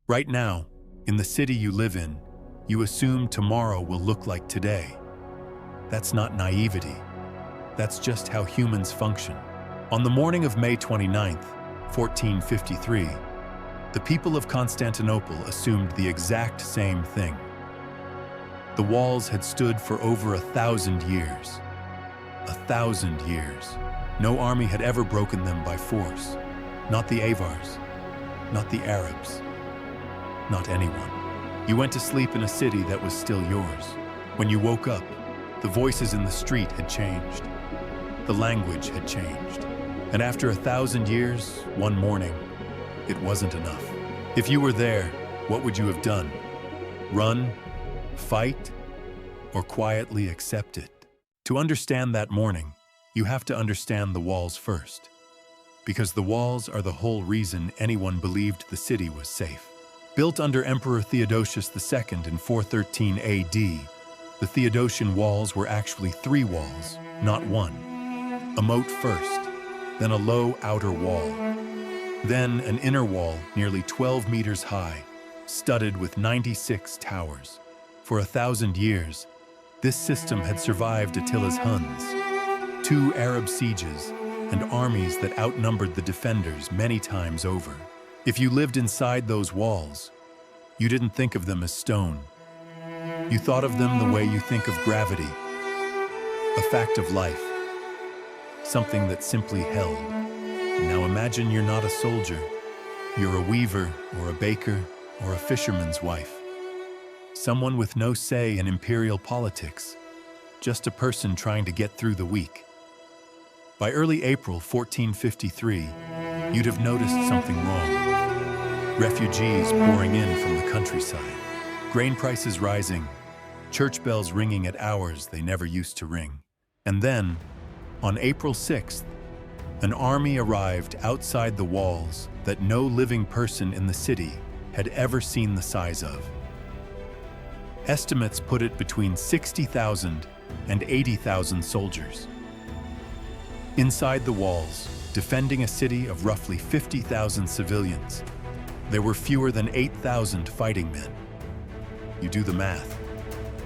Right now, in the city you live in, you assume tomorrow will look like today. That's not naivety. That's just how humans function. On the morning of May 29th, 1453, the people of Constantinople assumed the exact same thing. The walls had stood for over 1,000 years. 1,000 years. No army had ever broken them by force. Not the Avars, not the Arabs, not anyone. You went to sleep in a city that was still yours. When you woke up, the voices in the street had changed. The language had changed. And after 1,000 years, one morning, it wasn't enough. If you were there, what would you have done? Run, fight, or quietly accept it? To understand that morning, you have to understand the walls first. Because the walls are the whole reason anyone believed the city was safe. Built under Emperor Theodosius II in 413 AD, the Theodosian walls were actually 3 walls, not 1. A moat first, then a low outer wall, then an inner wall nearly 12 meters high, studded with 96 towers. For 1,000 years, this system had survived Attila's Huns, 2 Arab sieges, and armies that outnumbered the defenders many times over. If you lived inside those walls, you didn't think of them as stone. You thought of them the way you think of gravity, a fact of life, something that simply held. Now imagine you're not a soldier. You're a weaver or a baker or a fisherman's wife. Someone with no say in imperial politics, just a person trying to get through the week. By early April 1453, you'd have noticed something wrong. Refugees pouring in from the countryside, grain prices rising, church bells ringing at hours they never used to ring. And then, on April 6th, an army arrived outside the walls that no living person in the city had ever seen the size of. Estimates put it between 60,000 and 80,000 soldiers. Inside the walls, defending a city of roughly 50,000 civilians, there were fewer than 8,000 fighting men. You do the math.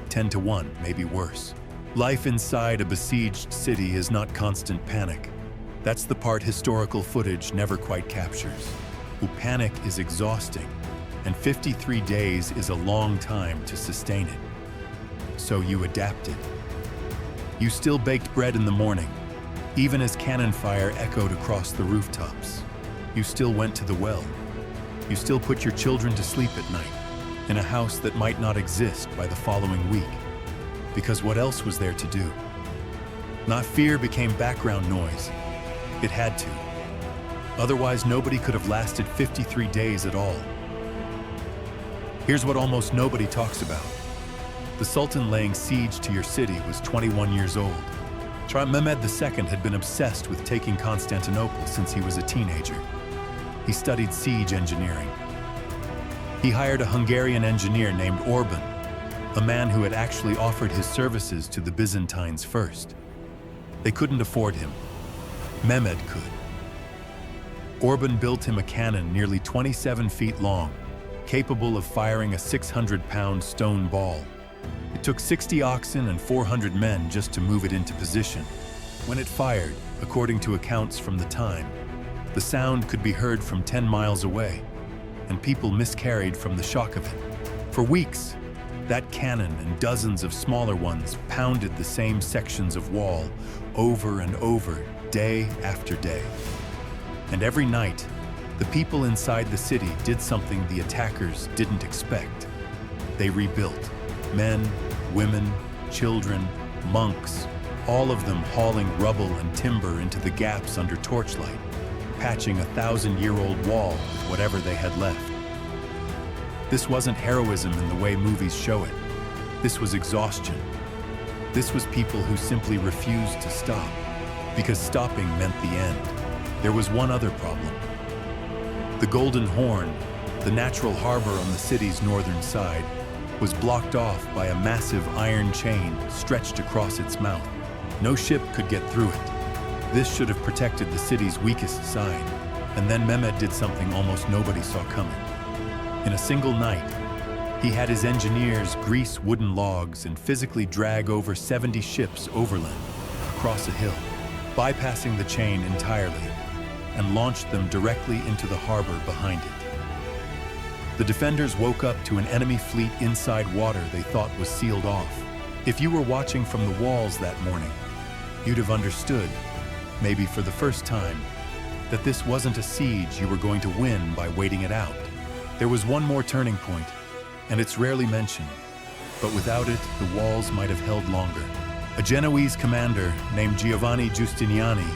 10 to 1, maybe worse. Life inside a besieged city is not constant panic. That's the part historical footage never quite captures. Panic is exhausting, and 53 days is a long time to sustain it. So you adapted. You still baked bread in the morning, even as cannon fire echoed across the rooftops. You still went to the well. You still put your children to sleep at night, in a house that might not exist by the following week. Because what else was there to do? Not fear became background noise. It had to. Otherwise, nobody could have lasted 53 days at all. Here's what almost nobody talks about. The Sultan laying siege to your city was 21 years old. Mehmed II had been obsessed with taking Constantinople since he was a teenager. He studied siege engineering. He hired a Hungarian engineer named Orban, a man who had actually offered his services to the Byzantines first. They couldn't afford him. Mehmed could. Orban built him a cannon nearly 27 feet long, capable of firing a 600-pound stone ball. It took 60 oxen and 400 men just to move it into position. When it fired, according to accounts from the time, the sound could be heard from 10 miles away, and people miscarried from the shock of it. For weeks, that cannon and dozens of smaller ones pounded the same sections of wall over and over, day after day. And every night, the people inside the city did something the attackers didn't expect. They rebuilt. Men, women, children, monks, all of them hauling rubble and timber into the gaps under torchlight, patching a 1,000-year-old wall with whatever they had left. This wasn't heroism in the way movies show it. This was exhaustion. This was people who simply refused to stop, because stopping meant the end. There was one other problem. The Golden Horn, the natural harbor on the city's northern side, was blocked off by a massive iron chain stretched across its mouth. No ship could get through it. This should have protected the city's weakest side, and then Mehmed did something almost nobody saw coming. In a single night, he had his engineers grease wooden logs and physically drag over 70 ships overland, across a hill, bypassing the chain entirely, and launched them directly into the harbor behind it. The defenders woke up to an enemy fleet inside water they thought was sealed off. If you were watching from the walls that morning, you'd have understood, maybe for the first time, that this wasn't a siege you were going to win by waiting it out. There was one more turning point, and it's rarely mentioned, but without it, the walls might have held longer. A Genoese commander named Giovanni Giustiniani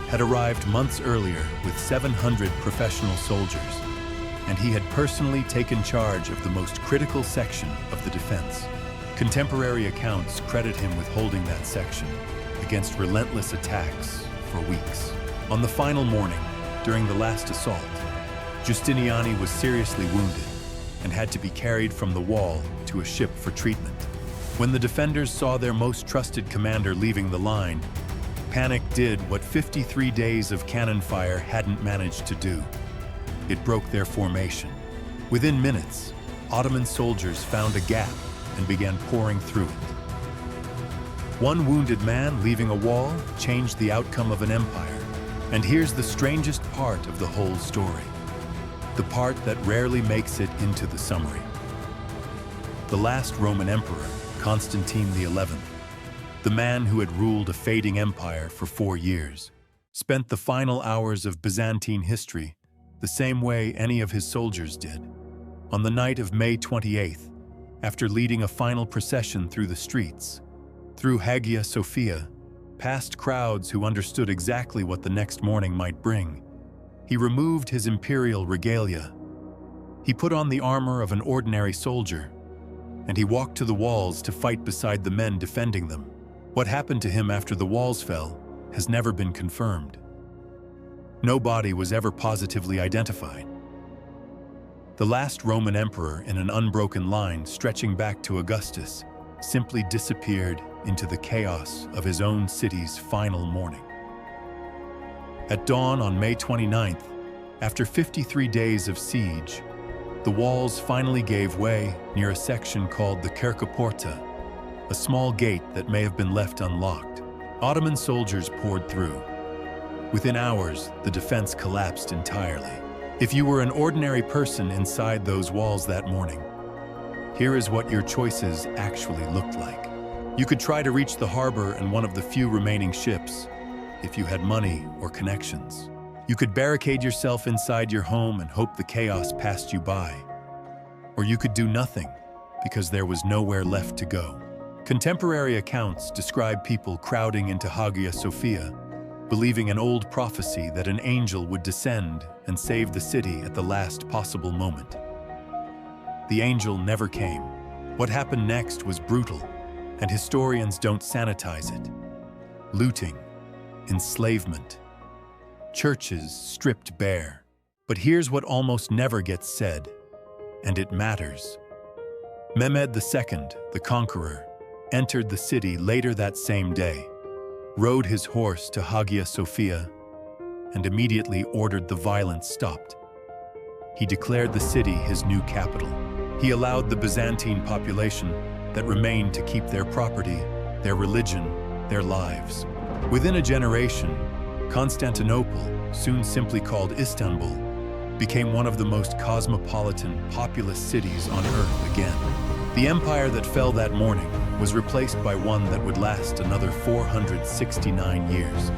had arrived months earlier with 700 professional soldiers, and he had personally taken charge of the most critical section of the defense. Contemporary accounts credit him with holding that section against relentless attacks for weeks. On the final morning, during the last assault, Giustiniani was seriously wounded and had to be carried from the wall to a ship for treatment. When the defenders saw their most trusted commander leaving the line, panic did what 53 days of cannon fire hadn't managed to do. It broke their formation. Within minutes, Ottoman soldiers found a gap and began pouring through it. One wounded man leaving a wall changed the outcome of an empire. And here's the strangest part of the whole story, the part that rarely makes it into the summary. The last Roman emperor, Constantine XI, the man who had ruled a fading empire for 4 years, spent the final hours of Byzantine history the same way any of his soldiers did. On the night of May 28th, after leading a final procession through the streets, through Hagia Sophia, past crowds who understood exactly what the next morning might bring, he removed his imperial regalia. He put on the armor of an ordinary soldier, and he walked to the walls to fight beside the men defending them. What happened to him after the walls fell has never been confirmed. No body was ever positively identified. The last Roman emperor in an unbroken line stretching back to Augustus simply disappeared into the chaos of his own city's final morning. At dawn on May 29th, after 53 days of siege, the walls finally gave way near a section called the Kerkaporta, a small gate that may have been left unlocked. Ottoman soldiers poured through. Within hours, the defense collapsed entirely. If you were an ordinary person inside those walls that morning, here is what your choices actually looked like. You could try to reach the harbor and one of the few remaining ships, if you had money or connections. You could barricade yourself inside your home and hope the chaos passed you by. Or you could do nothing, because there was nowhere left to go. Contemporary accounts describe people crowding into Hagia Sophia, believing an old prophecy that an angel would descend and save the city at the last possible moment. The angel never came. What happened next was brutal, and historians don't sanitize it. Looting, enslavement, churches stripped bare. But here's what almost never gets said, and it matters. Mehmed II, the conqueror, entered the city later that same day, rode his horse to Hagia Sophia, and immediately ordered the violence stopped. He declared the city his new capital. He allowed the Byzantine population that remained to keep their property, their religion, their lives. Within a generation, Constantinople, soon simply called Istanbul, became one of the most cosmopolitan, populous cities on Earth again. The empire that fell that morning was replaced by one that would last another 469 years.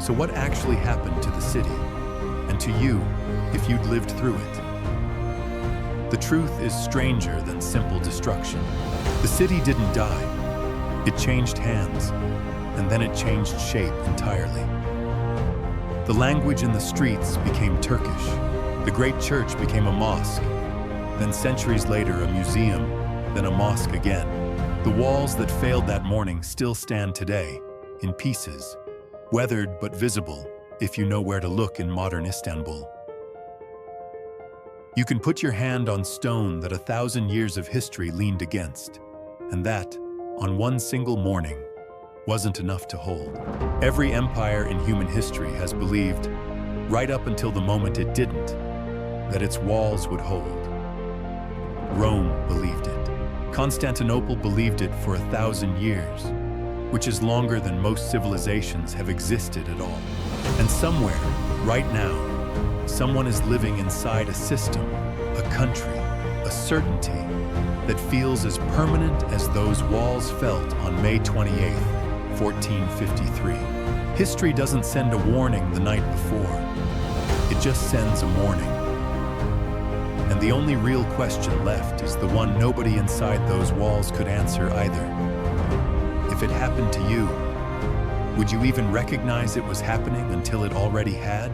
So what actually happened to the city, and to you, if you'd lived through it? The truth is stranger than simple destruction. The city didn't die. It changed hands, and then it changed shape entirely. The language in the streets became Turkish. The great church became a mosque. Then centuries later, a museum, then a mosque again. The walls that failed that morning still stand today, in pieces, weathered but visible, if you know where to look in modern Istanbul. You can put your hand on stone that 1,000 years of history leaned against, and that, on one single morning, wasn't enough to hold. Every empire in human history has believed, right up until the moment it didn't, that its walls would hold. Rome believed it. Constantinople believed it for 1,000 years, which is longer than most civilizations have existed at all. And somewhere, right now, someone is living inside a system, a country, a certainty that feels as permanent as those walls felt on May 28, 1453. History doesn't send a warning the night before. It just sends a warning. And the only real question left is the one nobody inside those walls could answer either. If it happened to you, would you even recognize it was happening until it already had?